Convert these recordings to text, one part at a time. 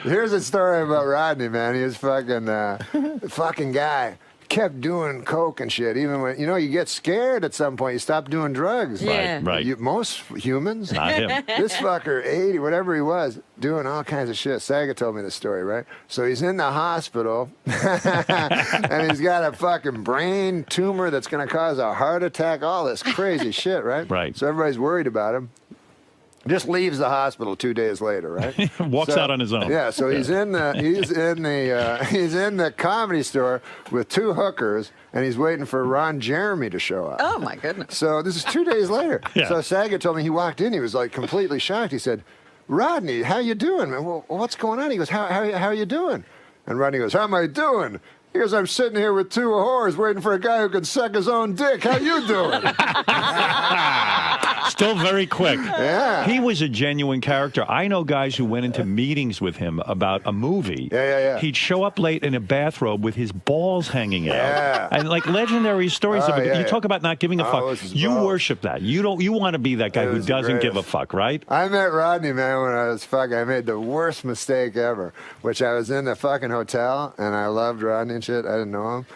Here's a story about Rodney, man. He was fucking guy. Kept doing coke and shit. Even when you get scared at some point, you stop doing drugs. Yeah. Right. Most humans. Not him. This fucker, 80, whatever he was, doing all kinds of shit. Saga told me the story, right? So he's in the hospital, and he's got a fucking brain tumor that's going to cause a heart attack. All this crazy shit, right? Right. So everybody's worried about him. Just leaves the hospital 2 days later, right? Walks out on his own. Yeah, so he's in the comedy store with 2 hookers, and he's waiting for Ron Jeremy to show up. Oh my goodness! So this is 2 days later. Yeah. So Saget told me he walked in, he was like completely shocked. He said, "Rodney, how you doing, man? Well, what's going on?" He goes, "How are you doing?" And Rodney goes, "How am I doing?" He goes, "I'm sitting here with 2 whores waiting for a guy who can suck his own dick. How you doing?" Still very quick. Yeah. He was a genuine character. I know guys who went into meetings with him about a movie. Yeah. He'd show up late in a bathrobe with his balls hanging out. Yeah. And like legendary stories of it. yeah, You yeah. talk about not giving a fuck. You worship that. You want to be that guy It who was the doesn't give a greatest. fuck, right? I met Rodney, man, when I was fucking. I made the worst mistake ever, which I was in the fucking hotel, and I loved Rodney and shit. I didn't know him,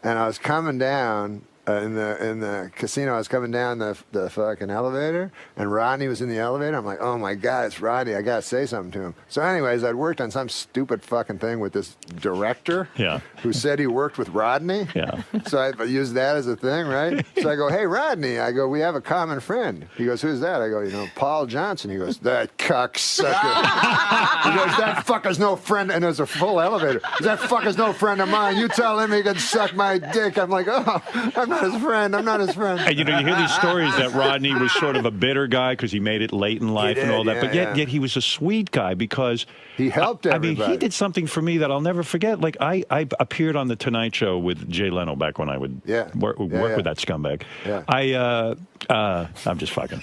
and I was coming down in the casino. I was coming down the fucking elevator, and Rodney was in the elevator. I'm like, oh my god, it's Rodney. I gotta say something to him. So, anyways, I'd worked on some stupid fucking thing with this director, who said he worked with Rodney. Yeah. So I used that as a thing, right? So I go, hey, Rodney. I go, we have a common friend. He goes, who's that? I go, Paul Johnson. He goes, that cocksucker. He goes, that fucker's no friend. And there's a full elevator. That fucker's no friend of mine. You tell him he can suck my dick. I'm like, oh, I'm not his friend. I'm not his friend. And you hear these stories that Rodney was sort of a bitter guy because he made it late in life and all that. But yet he was a sweet guy because he helped everybody. I mean, he did something for me that I'll never forget. Like I appeared on the Tonight Show with Jay Leno back when I would work with that scumbag. Yeah. I'm just fucking.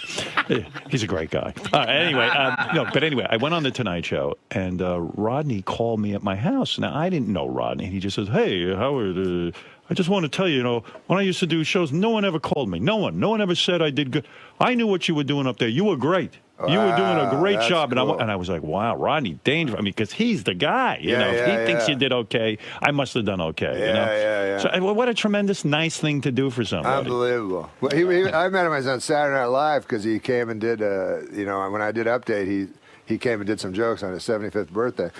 He's a great guy. Anyway, I went on the Tonight Show and Rodney called me at my house. Now I didn't know Rodney. He just says, "Hey, Howard, I just want to tell you, when I used to do shows, no one ever called me. No one ever said I did good. I knew what you were doing up there. You were great. You were doing a great job." Cool. And I was like, wow, Rodney Dangerfield. I mean, because he's the guy. If he thinks you did okay, I must have done okay. Yeah. So what a tremendous, nice thing to do for somebody. Unbelievable. Well, I met him on Saturday Night Live because he came and did, when I did Update, he came and did some jokes on his 75th birthday.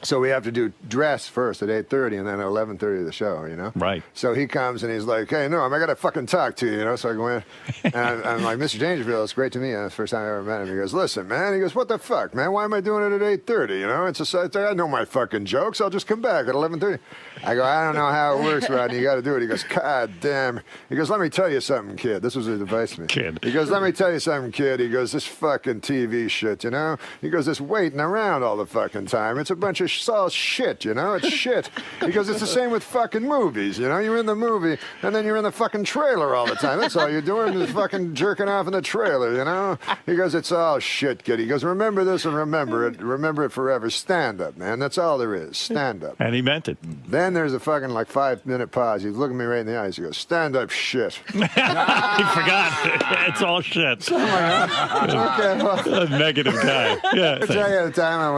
So we have to do dress first at 8:30 and then at 11:30 the show, Right. So he comes and he's like, hey, Norm, I got to fucking talk to you, So I go in and I'm like, Mr. Dangerfield, it's great to meet you. That's the first time I ever met him. He goes, listen, man. He goes, what the fuck, man? Why am I doing it at 8:30? I know my fucking jokes. I'll just come back at 11:30. I go, I don't know how it works, Rodney. You got to do it. He goes, God damn. He goes, let me tell you something, kid. This was his advice to me. Kid. He goes, let me tell you something, kid. He goes, this fucking TV shit, He goes, this waiting around all the fucking time. It's a bunch of all shit, It's shit. He goes, it's the same with fucking movies, You're in the movie, and then you're in the fucking trailer all the time. That's all you're doing is fucking jerking off in the trailer, He goes, it's all shit, kid. He goes, remember this and remember it. Remember it forever. Stand up, man. That's all there is. Stand up. And he meant it. Then there's a fucking 5-minute pause. He's looking me right in the eyes. He goes, stand up, shit. He forgot. It's all shit. Okay, well. A negative guy. Yeah. I'll tell you at the time I